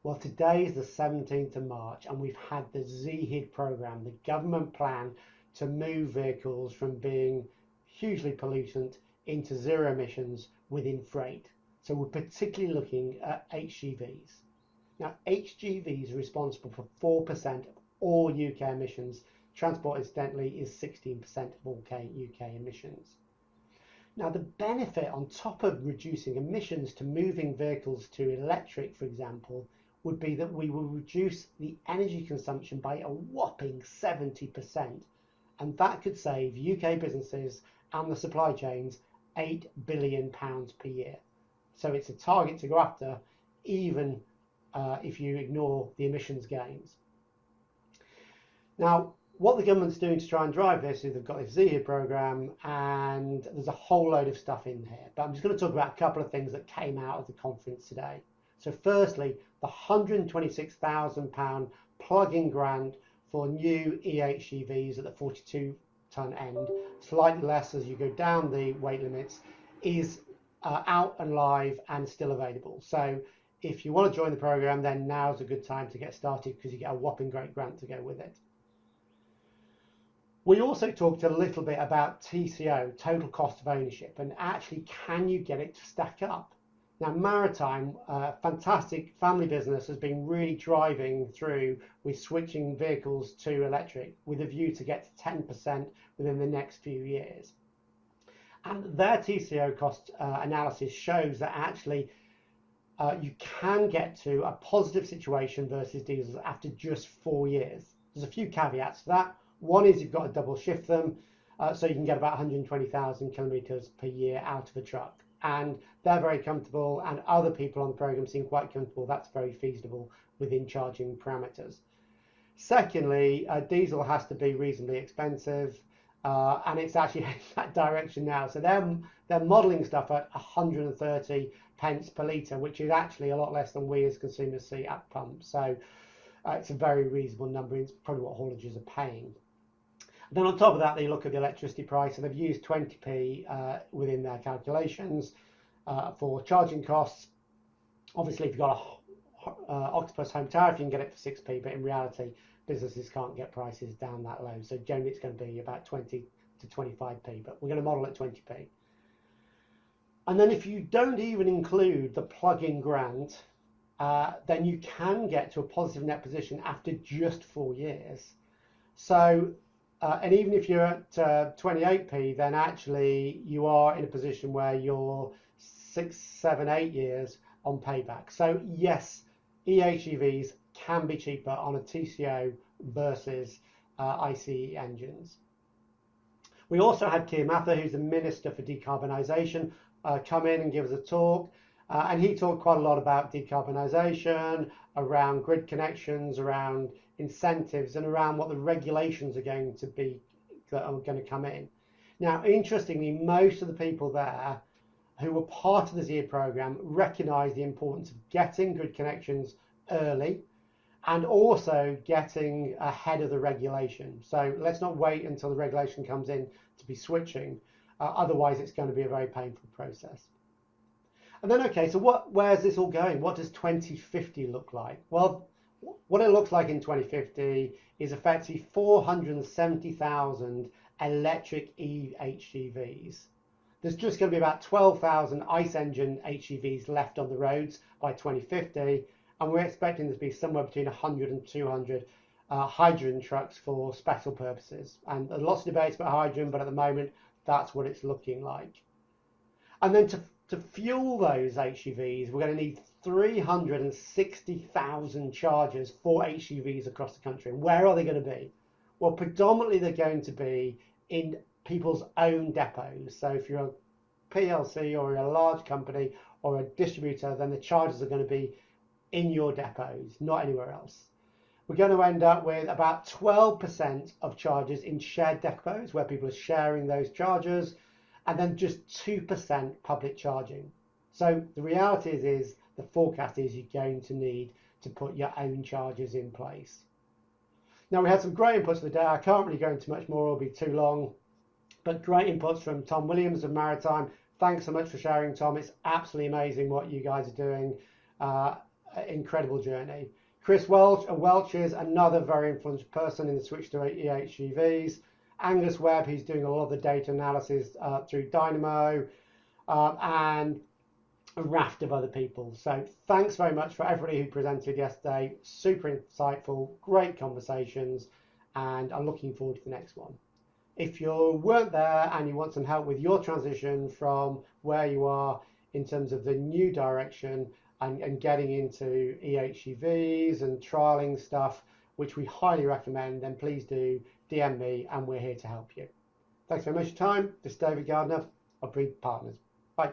Well, today is the 17th of March and we've had the Zehid programme, the government plan to move vehicles from being hugely pollutant into zero emissions within freight. So we're particularly looking at HGVs. Now, HGVs are responsible for 4% of all UK emissions. Transport, incidentally, is 16% of all UK emissions. Now, the benefit on top of reducing emissions to moving vehicles to electric, for example, would be that we will reduce the energy consumption by a whopping 70%. And that could save UK businesses and the supply chains £8 billion per year. So it's a target to go after, even if you ignore the emissions gains. Now, what the government's doing to try and drive this is they've got this Zehid programme, and there's a whole load of stuff in here. But I'm just going to talk about a couple of things that came out of the conference today. So firstly, the £126,000 plug-in grant for new eHGVs at the 42-tonne end, slightly less as you go down the weight limits, is out and live and still available. So if you want to join the programme, then now's a good time to get started because you get a whopping great grant to go with it. We also talked a little bit about TCO, total cost of ownership, and actually can you get it to stack up? Now, Martime, a fantastic family business, has been really driving through with switching vehicles to electric with a view to get to 10% within the next few years. And their TCO cost analysis shows that actually you can get to a positive situation versus diesels after just 4 years. There's a few caveats to that. One is you've got to double shift them, so you can get about 120,000 kilometres per year out of a truck. And they're very comfortable, and other people on the programme seem quite comfortable. That's very feasible within charging parameters. Secondly, diesel has to be reasonably expensive, and it's actually in that direction now. So they're modelling stuff at 130 pence per litre, which is actually a lot less than we as consumers see at pumps. So it's a very reasonable number. It's probably what haulages are paying. Then on top of that, they look at the electricity price, and they've used 20p within their calculations for charging costs. Obviously, if you've got a Octopus home tariff, you can get it for 6p, but in reality, businesses can't get prices down that low. So generally, it's going to be about 20 to 25p, but we're going to model at 20p. And then if you don't even include the plug-in grant, then you can get to a positive net position after just 4 years. So and even if you're at 28p, then actually you are in a position where you're 6, 7, 8 years on payback. So yes, eHGVs can be cheaper on a TCO versus ICE engines. We also had Kier Mather, who's the Minister for Decarbonisation, come in and give us a talk. And he talked quite a lot about decarbonisation, around grid connections, around incentives, and around what the regulations are going to be that are going to come in. Now, interestingly, most of the people there who were part of the Zehid programme recognise the importance of getting grid connections early and also getting ahead of the regulation. So let's not wait until the regulation comes in to be switching. Otherwise, it's going to be a very painful process. And then, okay, so where's this all going? What does 2050 look like? Well, what it looks like in 2050 is effectively 470,000 electric eHGVs. There's just going to be about 12,000 ICE engine HGVs left on the roads by 2050, and we're expecting there to be somewhere between 100 and 200 hydrogen trucks for special purposes. And there's lots of debates about hydrogen, but at the moment, that's what it's looking like. And then to fuel those HGVs, we're going to need 360,000 chargers for HGVs across the country. And where are they going to be? Well, predominantly they're going to be in people's own depots. So if you're a PLC or a large company or a distributor, then the chargers are going to be in your depots, not anywhere else. We're going to end up with about 12% of chargers in shared depots where people are sharing those chargers, and then just 2% public charging. So the reality is the forecast is you're going to need to put your own chargers in place. Now, we had some great inputs for the day. I can't really go into much more, it'll be too long, but great inputs from Tom Williams of Martime. Thanks so much for sharing, Tom. It's absolutely amazing what you guys are doing. incredible journey. Chris Welch, Welch is another very influential person in the switch to EHEVs. Angus Webb, he's doing a lot of the data analysis through Dynamo, and a raft of other people. So thanks very much for everybody who presented yesterday. Super insightful, great conversations, and I'm looking forward to the next one. If you weren't there and you want some help with your transition from where you are in terms of the new direction and getting into EHEVs and trialing stuff, which we highly recommend, then please do DM me and we're here to help you. Thanks very much for your time. This is David Gardner of Breed Partners. Bye.